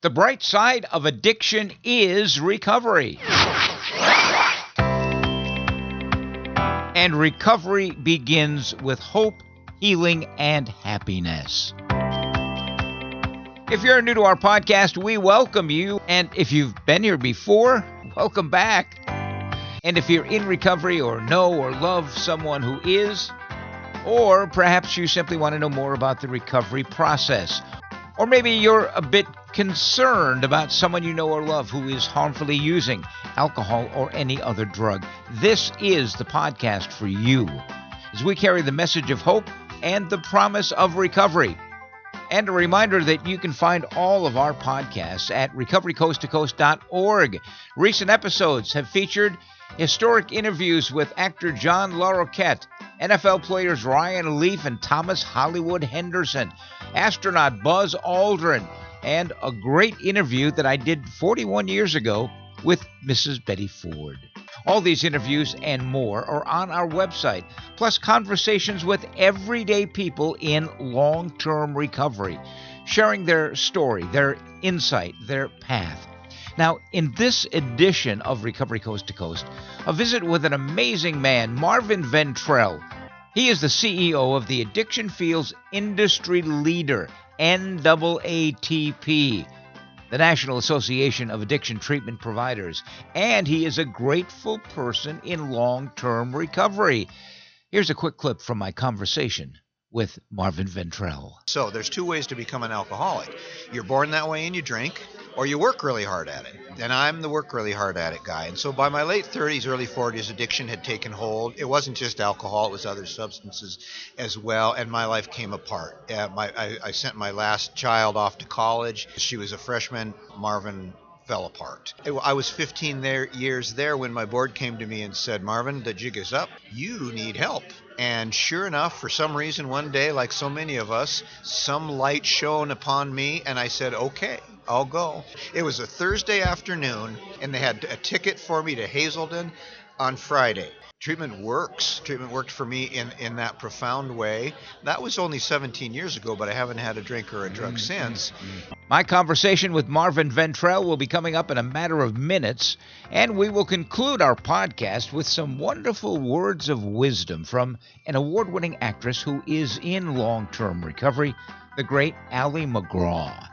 The bright side of addiction is recovery. And recovery begins with hope, healing, and happiness. If you're new to our podcast, we welcome you. And if you've been here before, welcome back. And if you're in recovery or know or love someone who is, or perhaps you simply want to know more about the recovery process, or maybe you're a bit concerned about someone you know or love who is harmfully using alcohol or any other drug, this is the podcast for you, as we carry the message of hope and the promise of recovery. And a reminder that you can find all of our podcasts at recoverycoasttocoast.org. Recent episodes have featured historic interviews with actor John LaRoquette, NFL players Ryan Leaf and Thomas Hollywood Henderson, astronaut Buzz Aldrin, and a great interview that I did 41 years ago with Mrs. Betty Ford. All these interviews and more are on our website, plus conversations with everyday people in long-term recovery, sharing their story, their insight, their path. Now, in this edition of Recovery Coast to Coast, a visit with an amazing man, Marvin Ventrell. He is the CEO of the addiction field's industry leader, NAATP, the National Association of Addiction Treatment Providers, and he is a grateful person in long-term recovery. Here's a quick clip from my conversation with Marvin Ventrell. So there's two ways to become an alcoholic. You're born that way and you drink, or you work really hard at it. And I'm the work really hard at it guy. And so by my late 30s, early 40s, addiction had taken hold. It wasn't just alcohol, it was other substances as well. And my life came apart. I sent my last child off to college. She was a freshman. Marvin fell apart. I was 15 years there when my board came to me and said, Marvin, the jig is up. You need help. And sure enough, for some reason, one day, like so many of us, some light shone upon me, and I said, okay, I'll go. It was a Thursday afternoon, and they had a ticket for me to Hazelden on Friday. Treatment works. Treatment worked for me in that profound way. That was only 17 years ago, but I haven't had a drink or a drug since. My conversation with Marvin Ventrell will be coming up in a matter of minutes, and we will conclude our podcast with some wonderful words of wisdom from an award-winning actress who is in long-term recovery, the great Ali McGraw.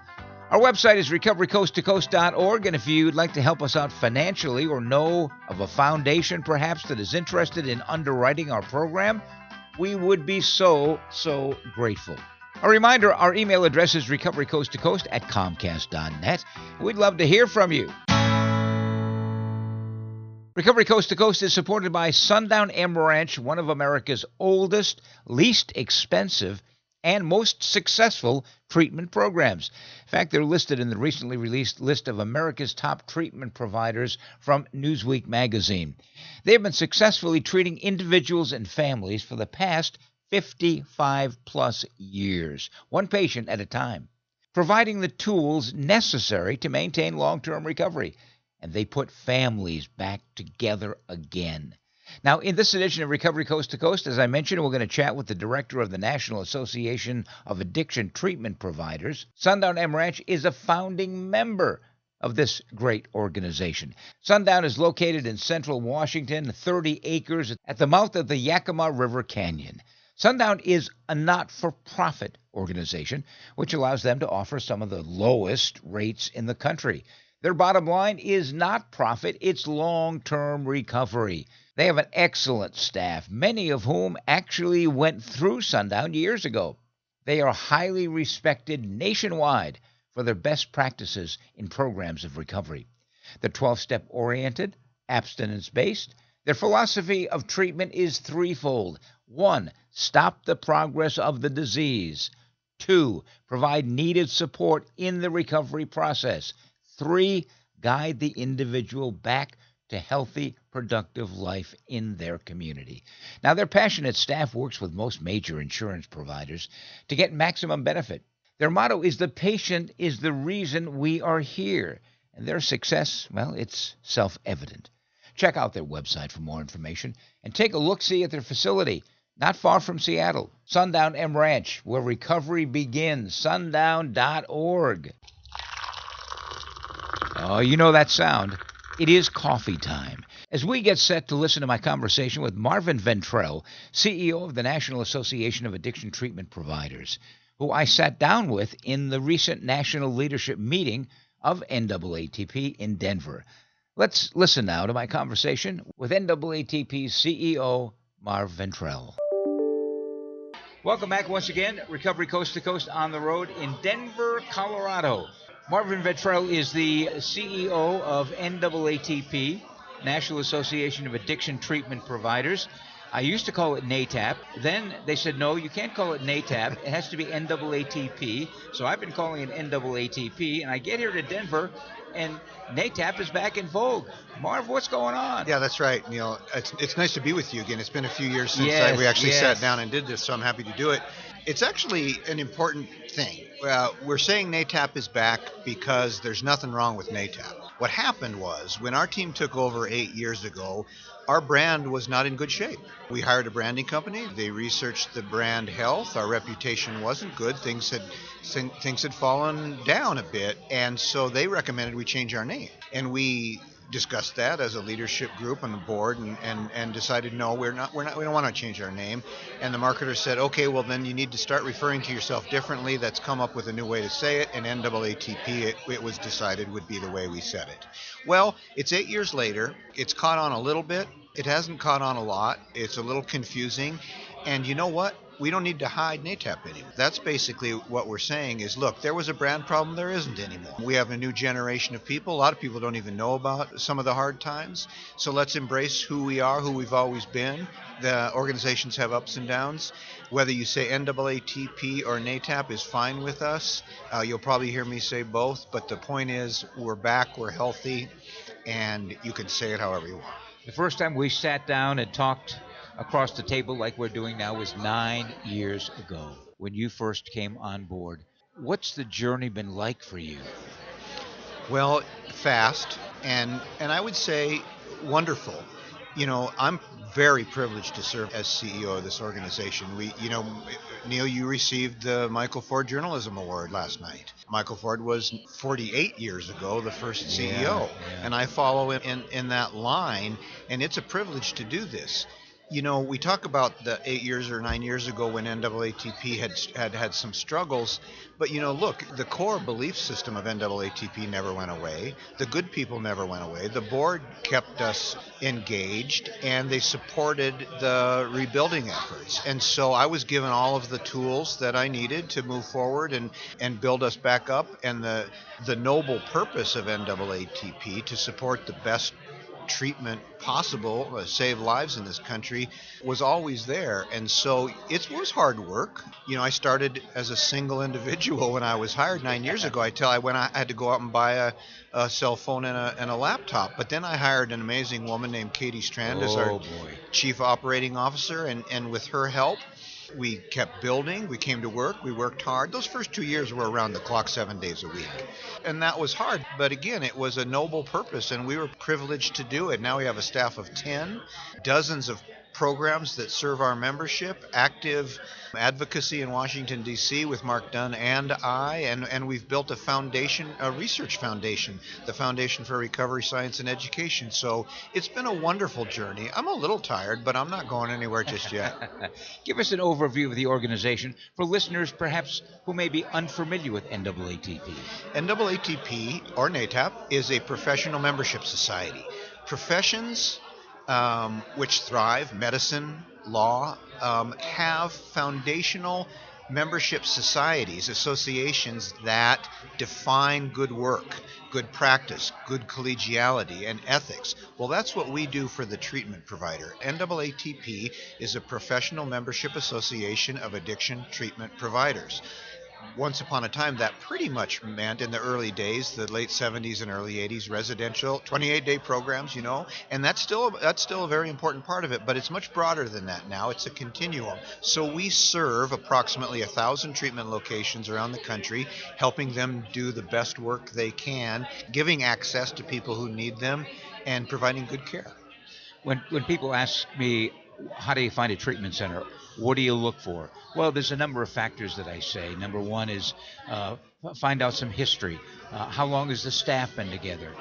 Our website is recoverycoasttocoast.org, and if you'd like to help us out financially or know of a foundation perhaps that is interested in underwriting our program, we would be so grateful. A reminder, our email address is recoverycoasttocoast@comcast.net. We'd love to hear from you. Recovery Coast to Coast is supported by Sundown M Ranch, one of America's oldest, least expensive, and most successful treatment programs. In fact, they're listed in the recently released list of America's top treatment providers from Newsweek magazine. They have been successfully treating individuals and families for the past 55-plus years, one patient at a time, providing the tools necessary to maintain long-term recovery. And they put families back together again. Now, in this edition of Recovery Coast to Coast, as I mentioned, we're going to chat with the director of the National Association of Addiction Treatment Providers. Sundown M Ranch is a founding member of this great organization. Sundown is located in central Washington, 30 acres at the mouth of the Yakima River Canyon. Sundown is a not-for-profit organization, which allows them to offer some of the lowest rates in the country. Their bottom line is not profit, it's long-term recovery. They have an excellent staff, many of whom actually went through Sundown years ago. They are highly respected nationwide for their best practices in programs of recovery. They're 12-step oriented, abstinence-based. Their philosophy of treatment is threefold. 1, stop the progress of the disease. 2, provide needed support in the recovery process. 3, guide the individual back to healthy, productive life in their community. Now, their passionate staff works with most major insurance providers to get maximum benefit. Their motto is the patient is the reason we are here. And their success, well, it's self-evident. Check out their website for more information and take a look-see at their facility, not far from Seattle. Sundown M Ranch, where recovery begins, sundown.org. Oh, you know that sound. It is coffee time. As we get set to listen to my conversation with Marvin Ventrell, CEO of the National Association of Addiction Treatment Providers, who I sat down with in the recent national leadership meeting of NAATP in Denver. Let's listen now to my conversation with NAATP's CEO, Marv Ventrell. Welcome back once again, Recovery Coast to Coast on the road in Denver, Colorado. Marvin Ventrell is the CEO of NAATP, National Association of Addiction Treatment Providers. I used to call it NATAP. Then they said, no, you can't call it NATAP. It has to be NAATP. So I've been calling it NAATP. And I get here to Denver, and NATAP is back in vogue. Marv, what's going on? Yeah, that's right, Neil. It's nice to be with you again. It's been a few years since we actually sat down and did this, so I'm happy to do it. It's actually an important thing. We're saying NATAP is back because there's nothing wrong with NATAP. What happened was, when our team took over 8 years ago, our brand was not in good shape. We hired a branding company. They researched the brand health. Our reputation wasn't good. Things had fallen down a bit, and so they recommended we change our name. And we discussed that as a leadership group on the board and decided no, we don't want to change our name. And the marketer said, okay, well then you need to start referring to yourself differently. Let's come up with a new way to say it, and NAATP it was decided would be the way we said it. Well, it's 8 years later. It's caught on a little bit. It hasn't caught on a lot. It's a little confusing. And you know what? We don't need to hide NATAP anymore. That's basically what we're saying is, look, there was a brand problem, there isn't anymore. We have a new generation of people. A lot of people don't even know about some of the hard times. So let's embrace who we are, who we've always been. The organizations have ups and downs. Whether you say NAATP or NATAP is fine with us. You'll probably hear me say both, but the point is we're back, we're healthy, and you can say it however you want. The first time we sat down and talked across the table like we're doing now was 9 years ago when you first came on board. What's the journey been like for you? Well, fast and I would say wonderful. You know, I'm very privileged to serve as CEO of this organization. Neil, you received the Michael Ford Journalism Award last night. Michael Ford was 48 years ago the first CEO, and I follow in that line, and it's a privilege to do this. You know, we talk about the 8 years or 9 years ago when NAATP had some struggles, but you know, look, the core belief system of NAATP never went away. The good people never went away. The board kept us engaged, and they supported the rebuilding efforts. And so I was given all of the tools that I needed to move forward and build us back up. And the noble purpose of NAATP to support the best treatment possible, save lives in this country, was always there. And so it was hard work. You know, I started as a single individual when I was hired 9 years ago. I had to go out and buy a cell phone and a laptop. But then I hired an amazing woman named Katie Strand as our chief operating officer, and with her help, we kept building. We came to work. We worked hard. Those first 2 years were around the clock 7 days a week. And that was hard. But again, it was a noble purpose, and we were privileged to do it. Now we have a staff of 10, dozens of programs that serve our membership, active advocacy in Washington, D.C. with Mark Dunn and and we've built a foundation, a research foundation, the Foundation for Recovery Science and Education. So it's been a wonderful journey. I'm a little tired, but I'm not going anywhere just yet. Give us an overview of the organization for listeners perhaps who may be unfamiliar with NAATP. NAATP, or NATAP, is a professional membership society. Professions which thrive, medicine, law, have foundational membership societies, associations that define good work, good practice, good collegiality, and ethics. Well, that's what we do for the treatment provider. NAATP is a professional membership association of addiction treatment providers. Once upon a time, that pretty much meant, in the early days, the late 70s and early 80s, residential 28-day programs, and that's still a very important part of it, but it's much broader than that now. It's a continuum. So we serve approximately 1,000 treatment locations around the country, helping them do the best work they can, giving access to people who need them, and providing good care. When people ask me, how do you find a treatment center? What do you look for? Well, there's a number of factors that I say. Number one is find out some history. How long has the staff been together?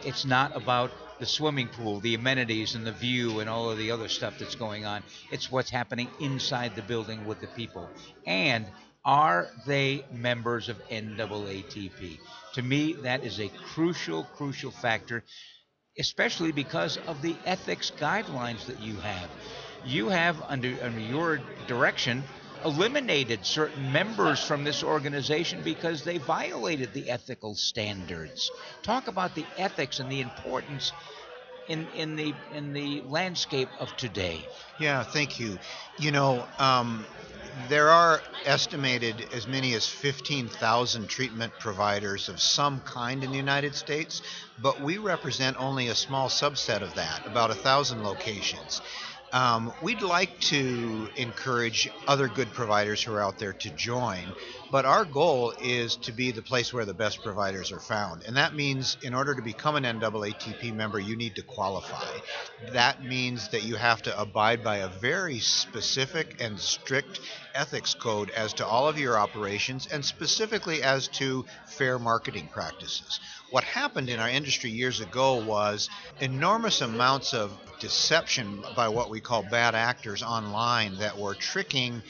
It's not about the swimming pool, the amenities, and the view, and all of the other stuff that's going on. It's what's happening inside the building with the people. And are they members of NAATP? To me, that is a crucial, crucial factor, especially because of the ethics guidelines that you have. You have, under your direction, eliminated certain members from this organization because they violated the ethical standards. Talk about the ethics and the importance in the landscape of today. Yeah, thank you. You know, there are estimated as many as 15,000 treatment providers of some kind in the United States, but we represent only a small subset of that, about 1,000 locations. We'd like to encourage other good providers who are out there to join, but our goal is to be the place where the best providers are found. And that means in order to become an NAATP member, you need to qualify. That means that you have to abide by a very specific and strict ethics code as to all of your operations and specifically as to fair marketing practices. What happened in our industry years ago was enormous amounts of deception by what we call bad actors online that were tricking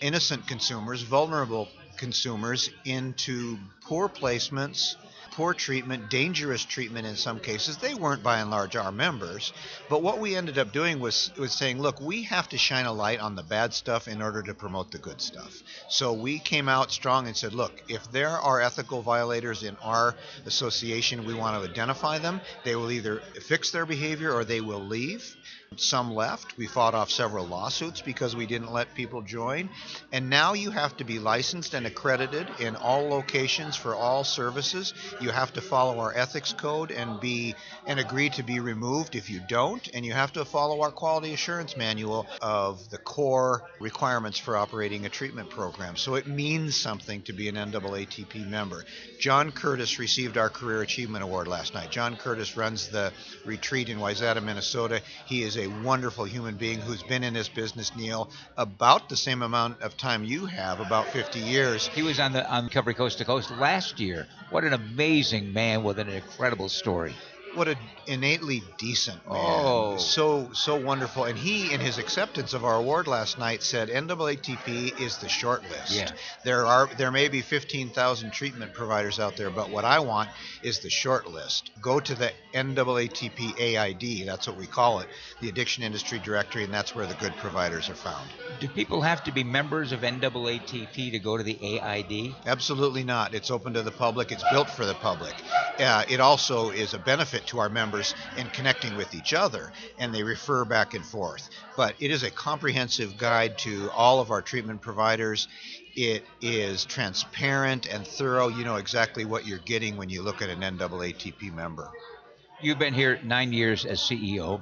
innocent consumers, vulnerable consumers, into poor placements, poor treatment, dangerous treatment in some cases. They weren't by and large our members, but what we ended up doing was saying, look, we have to shine a light on the bad stuff in order to promote the good stuff. So we came out strong and said, look, if there are ethical violators in our association, we want to identify them. They will either fix their behavior or they will leave. Some left. We fought off several lawsuits because we didn't let people join. And now you have to be licensed and accredited in all locations for all services. You have to follow our ethics code and agree to be removed if you don't. And you have to follow our quality assurance manual of the core requirements for operating a treatment program. So it means something to be an NAATP member. John Curtis received our Career Achievement Award last night. John Curtis runs the retreat in Wayzata, Minnesota. He is a wonderful human being who's been in this business, Neil, about the same amount of time you have, about 50 years. He was on Cover Coast to Coast last year. What an amazing man with an incredible story. What an innately decent man. Oh. So wonderful. And he, in his acceptance of our award last night, said NAATP is the short list. Yeah. There may be 15,000 treatment providers out there, but what I want is the short list. Go to the NAATP AID, that's what we call it, the Addiction Industry Directory, and that's where the good providers are found. Do people have to be members of NAATP to go to the AID? Absolutely not. It's open to the public. It's built for the public. It also is a benefit to our members in connecting with each other, and they refer back and forth. But it is a comprehensive guide to all of our treatment providers. It is transparent and thorough. You know exactly what you're getting when you look at an NAATP member. You've been here 9 years as CEO.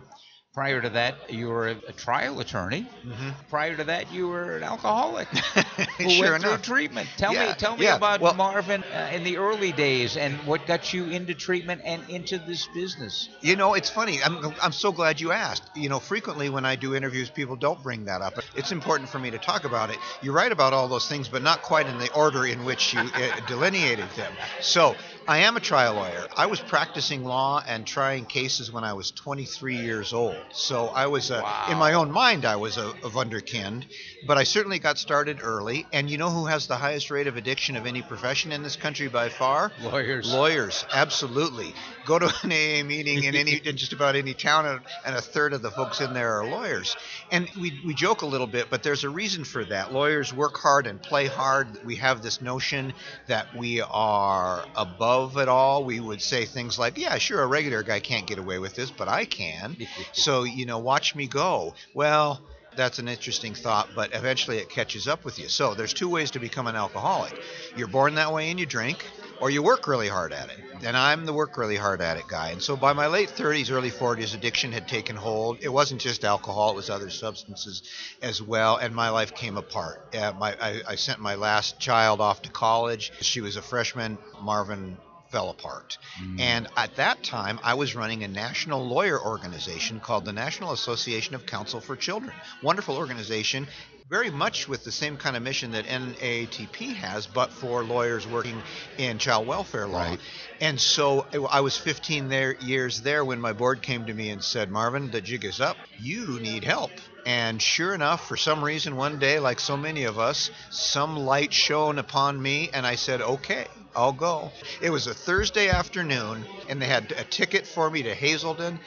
Prior to that, you were a trial attorney. Mm-hmm. Prior to that, you were an alcoholic who Sure went through enough. treatment. Tell me about Marvin in the early days and what got you into treatment and into this business. You know, it's funny. I'm so glad you asked. You know, frequently when I do interviews, people don't bring that up. It's important for me to talk about it. You're right about all those things, but not quite in the order in which you delineated them. So I am a trial lawyer. I was practicing law and trying cases when I was 23 years old. So I was, in my own mind, I was a wunderkind, but I certainly got started early. And you know who has the highest rate of addiction of any profession in this country by far? Lawyers. Lawyers, absolutely. Go to an AA meeting in just about any town, and a third of the folks in there are lawyers. And we joke a little bit, but there's a reason for that. Lawyers work hard and play hard. We have this notion that we are above it all. We would say things like, yeah, sure, a regular guy can't get away with this, but I can. So, you know, watch me go. Well, that's an interesting thought, but eventually it catches up with you. So there's two ways to become an alcoholic. You're born that way and you drink, or you work really hard at it. And I'm the work really hard at it guy. And so by my late 30s, early 40s, addiction had taken hold. It wasn't just alcohol, it was other substances as well, and my life came apart. I sent my last child off to college. She was a freshman. Marvin fell apart. And at that time, I was running a national lawyer organization called the National Association of Counsel for Children. Wonderful organization, very much with the same kind of mission that NAATP has, but for lawyers working in child welfare law. Right. And so I was 15 years there when my board came to me and said, Marvin, the jig is up. You need help. And sure enough, for some reason, one day, like so many of us, some light shone upon me, and I said, okay, I'll go. It was a Thursday afternoon, and they had a ticket for me to Hazelden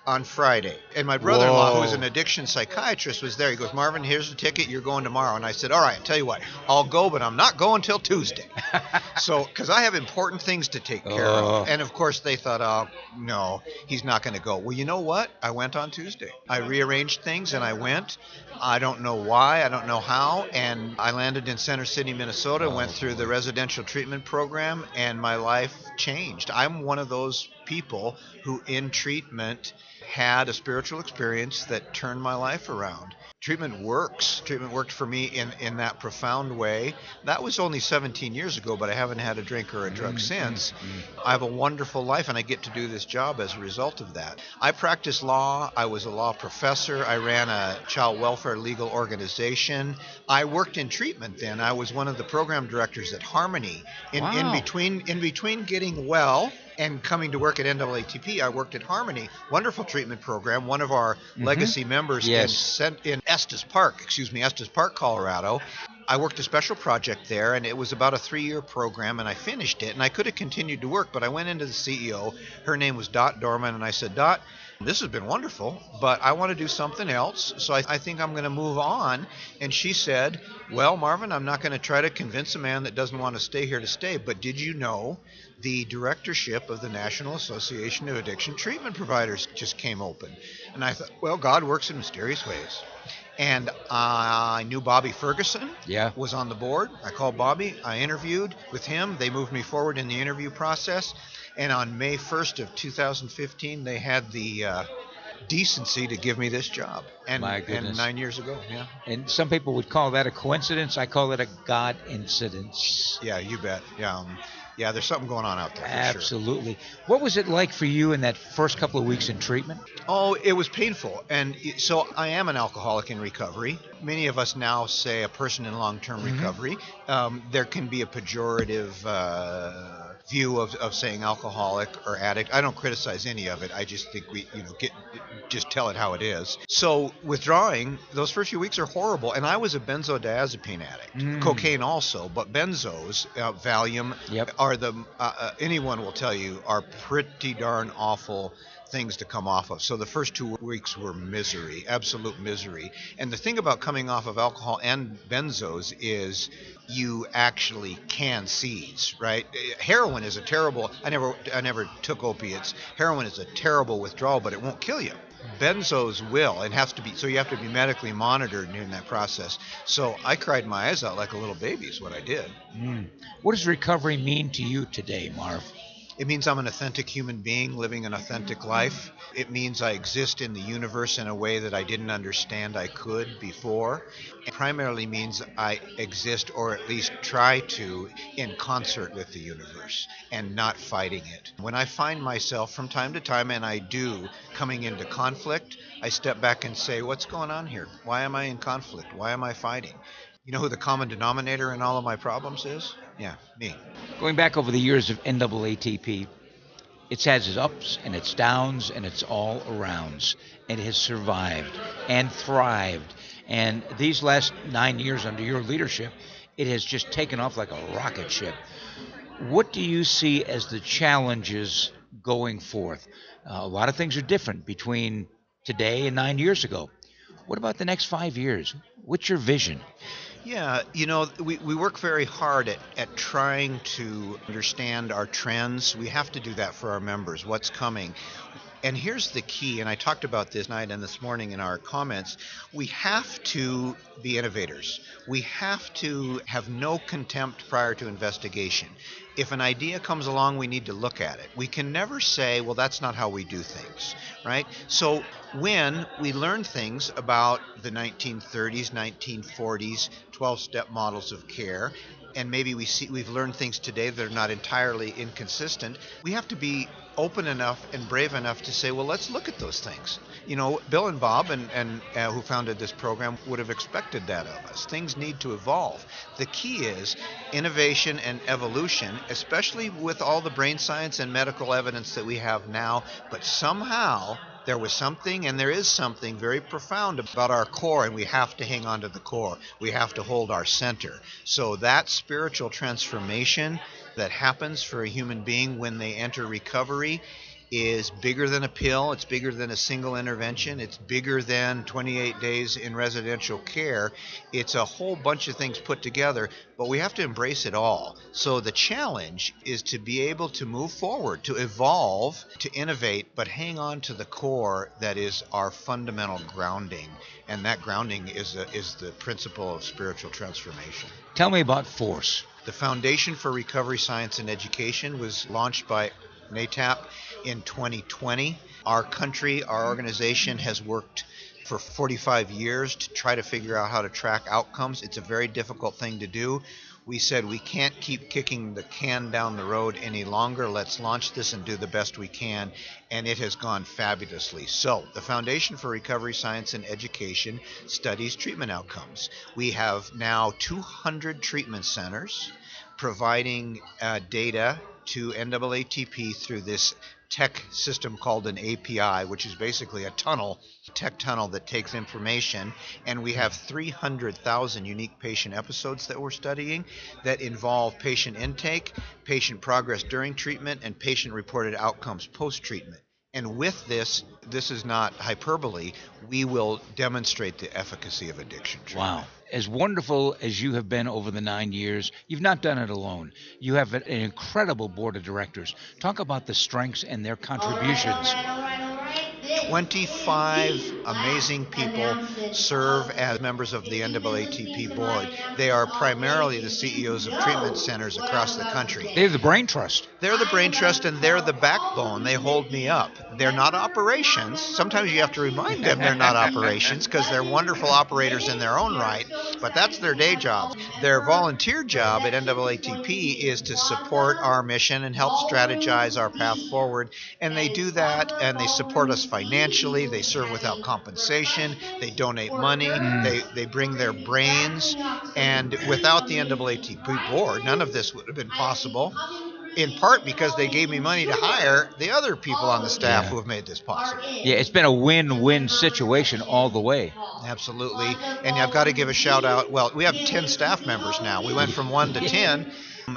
on Friday. And my brother-in-law, who was an addiction psychiatrist, was there. He goes, Marvin, here's the ticket. You're going tomorrow. And I said, all right, I'll tell you what, I'll go, but I'm not going till Tuesday. So, because I have important things to take care of. And, of course, they thought, oh, no, he's not going to go. Well, you know what? I went on Tuesday. I rearranged things, and I went. I don't know why. I don't know how. And I landed in Center City, Minnesota, went through the residential treatment program, and my life changed. I'm one of those people who, in treatment, had a spiritual experience that turned my life around. Treatment works. Treatment worked for me in that profound way. That was only 17 years ago, but I haven't had a drink or a drug since. I have a wonderful life, and I get to do this job as a result of that. I practiced law. I was a law professor. I ran a child welfare legal organization. I worked in treatment then. I was one of the program directors at Harmony. In between getting well and coming to work at NAATP, I worked at Harmony, wonderful treatment program. One of our legacy members in Estes Park, Colorado. I worked a special project there, and it was about a 3-year program, and I finished it, and I could have continued to work, but I went into the CEO. Her name was Dot Dorman, and I said, Dot, this has been wonderful, but I want to do something else, so I think I'm going to move on. And she said, well, Marvin, I'm not going to try to convince a man that doesn't want to stay here to stay, but did you know the directorship of the National Association of Addiction Treatment Providers just came open? And I thought, well, God works in mysterious ways. And I knew Bobby Ferguson was on the board. I called Bobby. I interviewed with him. They moved me forward in the interview process. And on May 1st of 2015, they had the decency to give me this job. And, My goodness. And 9 years ago, And some people would call that a coincidence. I call it a God incidence. Yeah, you bet. Yeah, there's something going on out there. Absolutely. Sure. What was it like for you in that first couple of weeks in treatment? Oh, it was painful. And so I am an alcoholic in recovery. Many of us now say a person in long-term recovery. There can be a pejorative view of saying alcoholic or addict. I don't criticize any of it. I just think we, just tell it how it is. So withdrawing, those first few weeks are horrible. And I was a benzodiazepine addict, cocaine also, but benzos, Valium, are anyone will tell you, are pretty darn awful things to come off of. So the first 2 weeks were misery, absolute misery. And the thing about coming off of alcohol and benzos is you actually can seize, right? Heroin is a terrible, I never took opiates. Heroin is a terrible withdrawal, but it won't kill you. Benzos will. It has to be, so you have to be medically monitored during that process. So I cried my eyes out like a little baby is what I did. What does recovery mean to you today, Marv? It means I'm an authentic human being living an authentic life. It means I exist in the universe in a way that I didn't understand I could before. It primarily means I exist, or at least try to, in concert with the universe and not fighting it. When I find myself from time to time, and I do, coming into conflict, I step back and say, what's going on here? Why am I in conflict? Why am I fighting? You know who the common denominator in all of my problems is? Yeah, me. Going back over the years of NAATP, it's had its ups and its downs and its all arounds. And it has survived and thrived. And these last 9 years under your leadership, it has just taken off like a rocket ship. What do you see as the challenges going forth? A lot of things are different between today and 9 years ago. What about the next 5 years? What's your vision? Yeah, we work very hard at trying to understand our trends. We have to do that for our members, what's coming. And here's the key, and I talked about this night and this morning in our comments. We have to be innovators. We have to have no contempt prior to investigation. If an idea comes along, we need to look at it. We can never say, well, that's not how we do things, right? So when we learn things about the 1930s, 1940s, 12-step models of care, and maybe we've learned things today that are not entirely inconsistent, we have to be open enough and brave enough to say, well, let's look at those things. Bill and Bob and who founded this program would have expected that of us. Things need to evolve. The key is innovation and evolution, especially with all the brain science and medical evidence that we have now. But somehow there was something, and there is something very profound about our core, and we have to hang on to the core. We have to hold our center. So that spiritual transformation that happens for a human being when they enter recovery is bigger than a pill. It's bigger than a single intervention. It's bigger than 28 days in residential care. It's a whole bunch of things put together, but we have to embrace it all. So the challenge is to be able to move forward, to evolve, to innovate, but hang on to the core that is our fundamental grounding. And that grounding is the principle of spiritual transformation. Tell me about FORCE. The Foundation for Recovery Science and Education was launched by NATAP in 2020. Our country, our organization has worked for 45 years to try to figure out how to track outcomes. It's a very difficult thing to do. We said we can't keep kicking the can down the road any longer. Let's launch this and do the best we can. And it has gone fabulously. So the Foundation for Recovery Science and Education studies treatment outcomes. We have now 200 treatment centers providing data to NAATP through this tech system called an API, which is basically a tech tunnel that takes information. And we have 300,000 unique patient episodes that we're studying that involve patient intake, patient progress during treatment, and patient-reported outcomes post-treatment. And with this is not hyperbole, we will demonstrate the efficacy of addiction treatment. Wow. As wonderful as you have been over the 9 years, you've not done it alone. You have an incredible board of directors. Talk about the strengths and their contributions. 25 amazing people serve as members of the NAATP board. They are primarily the CEOs of treatment centers across the country. They're the brain trust. They're the brain trust, and they're the backbone. They hold me up. They're not operations. Sometimes you have to remind them they're not operations because they're wonderful operators in their own right, but that's their day job. Their volunteer job at NAATP is to support our mission and help strategize our path forward, and they do that, and they support us financially. They serve without compensation. They donate money. They bring their brains, and without the NAATP board, none of this would have been possible. In part because they gave me money to hire the other people on the staff who have made this possible. Yeah, it's been a win-win situation all the way. Absolutely. And I've got to give a shout out. Well, we have 10 staff members now. We went from 1 to 10.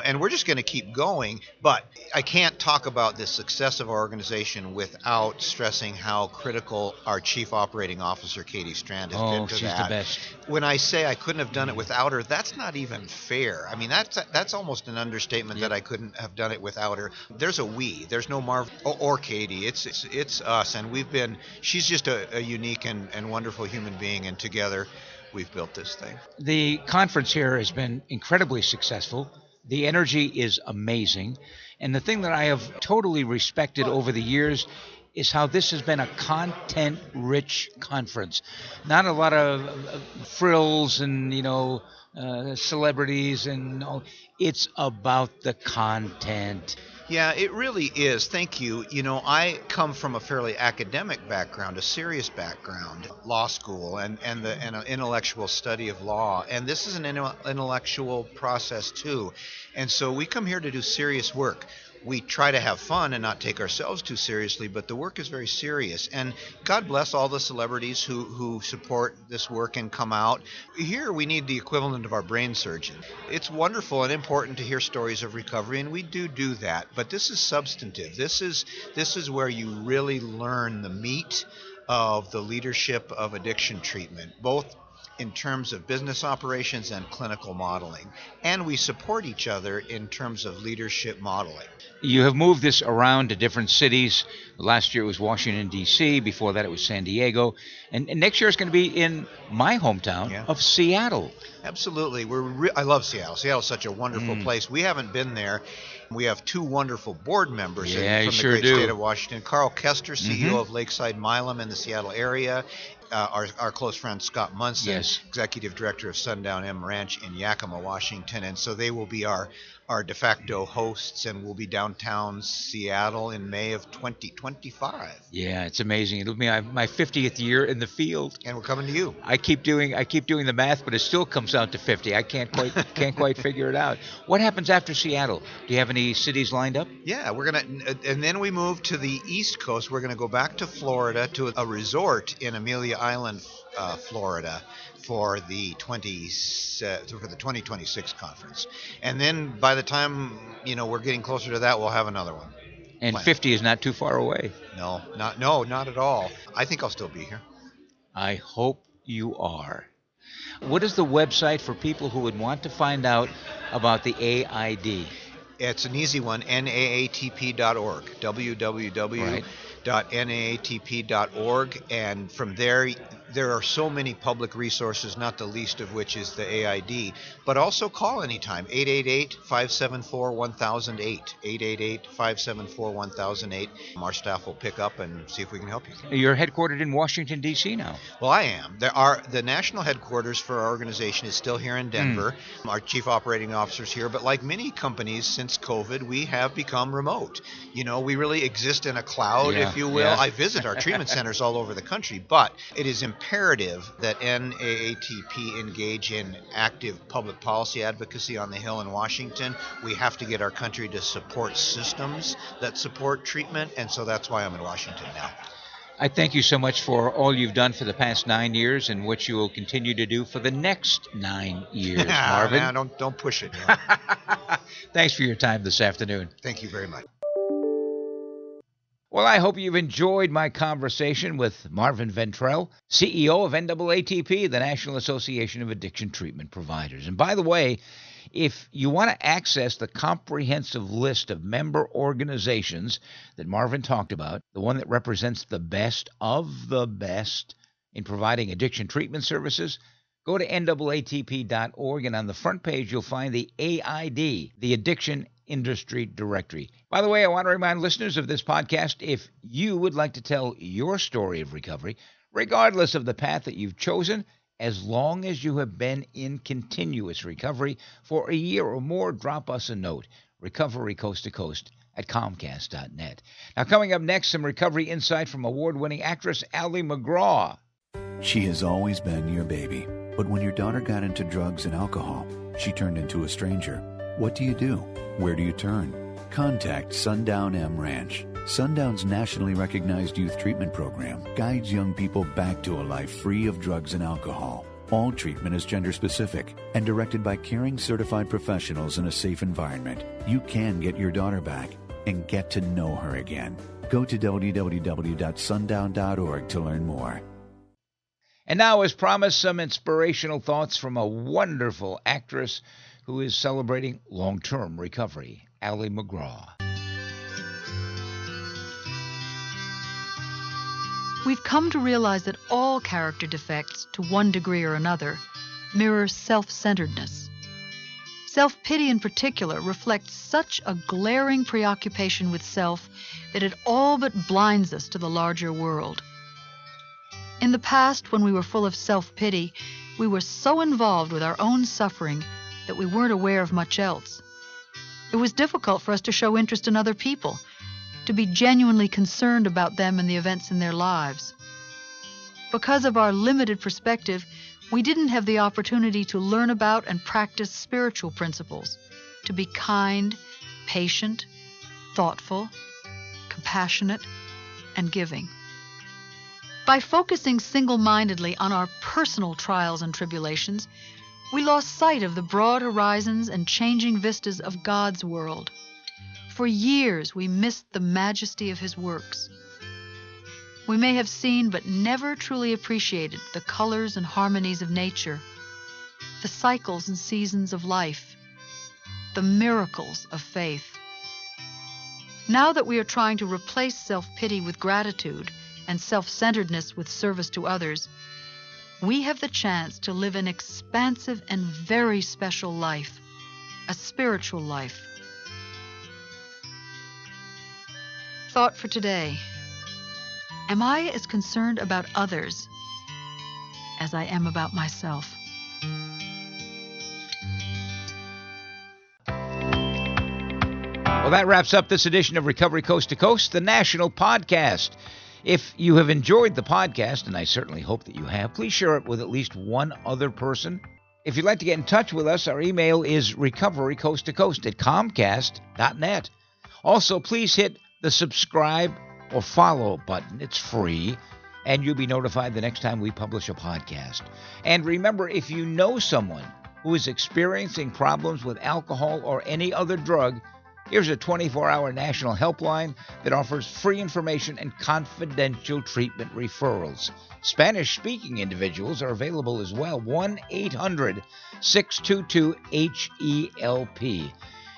And we're just going to keep going. But I can't talk about the success of our organization without stressing how critical our Chief Operating Officer, Katie Strand, has been to she's that. the best. When I say I couldn't have done it without her, that's not even fair. I mean, that's almost an understatement that I couldn't have done it without her. There's a we. There's no Marv or Katie. It's us. And she's just a unique and wonderful human being. And together, we've built this thing. The conference here has been incredibly successful. The energy is amazing. And the thing that I have totally respected over the years is how this has been a content-rich conference. Not a lot of frills and, celebrities and all. It's about the content. Yeah, it really is. Thank you. I come from a fairly academic background, a serious background, law school, and an intellectual study of law. And this is an intellectual process, too. And so we come here to do serious work. We try to have fun and not take ourselves too seriously, but the work is very serious. And God bless all the celebrities who support this work and come out. Here we need the equivalent of our brain surgeon. It's wonderful and important to hear stories of recovery, and we do that. But this is substantive. This is where you really learn the meat of the leadership of addiction treatment, both in terms of business operations and clinical modeling. And we support each other in terms of leadership modeling. You have moved this around to different cities. Last year it was Washington, D.C. Before that it was San Diego. And next year it's going to be in my hometown of Seattle. Absolutely. I love Seattle. Seattle's such a wonderful place. We haven't been there. We have 2 wonderful board members from the great state of Washington. Carl Kester, CEO of Lakeside Milam in the Seattle area. Our close friend Scott Munson, Executive Director of Sundown M Ranch in Yakima, Washington. And so they will be our our de facto hosts, and we'll be downtown Seattle in May of 2025. Yeah, it's amazing. It'll be my 50th year in the field. And we're coming to you. I keep doing the math, but it still comes out to 50. I can't quite figure it out. What happens after Seattle? Do you have any cities lined up? Yeah, and then we move to the East Coast. We're gonna go back to Florida to a resort in Amelia Island, Florida, for the 2026 conference. And then by the time we're getting closer to that, we'll have another one. And planned. 50 is not too far away. No, not at all. I think I'll still be here. I hope you are. What is the website for people who would want to find out about the AID? It's an easy one, naatp.org, www.naatp.org, and from there are so many public resources, not the least of which is the AID, but also call anytime, 888-574-1008, 888-574-1008. Our staff will pick up and see if we can help you. You're headquartered in Washington, D.C. now. Well, I am. The national headquarters for our organization is still here in Denver. Our chief operating officer's here, but like many companies since COVID, we have become remote. We really exist in a cloud, if you will. Yeah. I visit our treatment centers all over the country, but it is imperative that NAATP engage in active public policy advocacy on the Hill in Washington. We have to get our country to support systems that support treatment, and so that's why I'm in Washington now. I thank you so much for all you've done for the past 9 years and what you will continue to do for the next 9 years, Marvin. Man, don't push it. Thanks for your time this afternoon. Thank you very much. Well, I hope you've enjoyed my conversation with Marvin Ventrell, CEO of NAATP, the National Association of Addiction Treatment Providers. And by the way, if you want to access the comprehensive list of member organizations that Marvin talked about, the one that represents the best of the best in providing addiction treatment services, go to NAATP.org, and on the front page you'll find the AID, the Addiction Industry Directory. By the way, I want to remind listeners of this podcast, if you would like to tell your story of recovery, regardless of the path that you've chosen, as long as you have been in continuous recovery for a year or more, drop us a note, recoverycoasttocoast@comcast.net. Now, coming up next, some recovery insight from award-winning actress Ali McGraw. She has always been your baby, but when your daughter got into drugs and alcohol, she turned into a stranger. What do you do? Where do you turn? Contact Sundown M Ranch. Sundown's nationally recognized youth treatment program guides young people back to a life free of drugs and alcohol. All treatment is gender-specific and directed by caring certified professionals in a safe environment. You can get your daughter back and get to know her again. Go to www.sundown.org to learn more. And now, as promised, some inspirational thoughts from a wonderful actress who is celebrating long-term recovery, Ali McGraw. We've come to realize that all character defects, to one degree or another, mirror self-centeredness. Self-pity in particular reflects such a glaring preoccupation with self that it all but blinds us to the larger world. In the past, when we were full of self-pity, we were so involved with our own suffering that we weren't aware of much else. It was difficult for us to show interest in other people, to be genuinely concerned about them and the events in their lives. Because of our limited perspective, we didn't have the opportunity to learn about and practice spiritual principles, to be kind, patient, thoughtful, compassionate, and giving. By focusing single-mindedly on our personal trials and tribulations, we lost sight of the broad horizons and changing vistas of God's world. For years, we missed the majesty of His works. We may have seen but never truly appreciated the colors and harmonies of nature, the cycles and seasons of life, the miracles of faith. Now that we are trying to replace self-pity with gratitude and self-centeredness with service to others, we have the chance to live an expansive and very special life, a spiritual life. Thought for today: am I as concerned about others as I am about myself? Well, that wraps up this edition of Recovery Coast to Coast, the national podcast. If you have enjoyed the podcast, and I certainly hope that you have, please share it with at least one other person. If you'd like to get in touch with us, our email is recoverycoasttocoast@comcast.net. Also, please hit the subscribe or follow button. It's free, and you'll be notified the next time we publish a podcast. And remember, if you know someone who is experiencing problems with alcohol or any other drug, here's a 24-hour national helpline that offers free information and confidential treatment referrals. Spanish-speaking individuals are available as well. 1-800-622-HELP.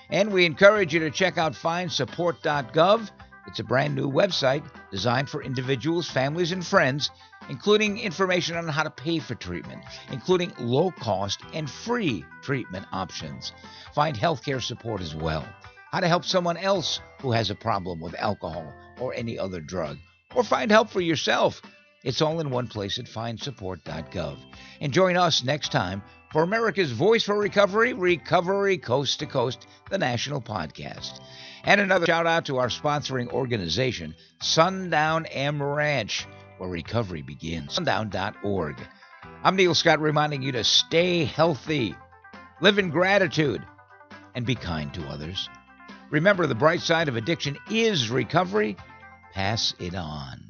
And we encourage you to check out findsupport.gov. It's a brand new website designed for individuals, families, and friends, including information on how to pay for treatment, including low-cost and free treatment options. Find healthcare support as well. How to help someone else who has a problem with alcohol or any other drug, or find help for yourself. It's all in one place at findsupport.gov. And join us next time for America's Voice for Recovery, Recovery Coast to Coast, the national podcast. And another shout out to our sponsoring organization, Sundown M Ranch, where recovery begins. Sundown.org. I'm Neil Scott reminding you to stay healthy, live in gratitude, and be kind to others. Remember, the bright side of addiction is recovery. Pass it on.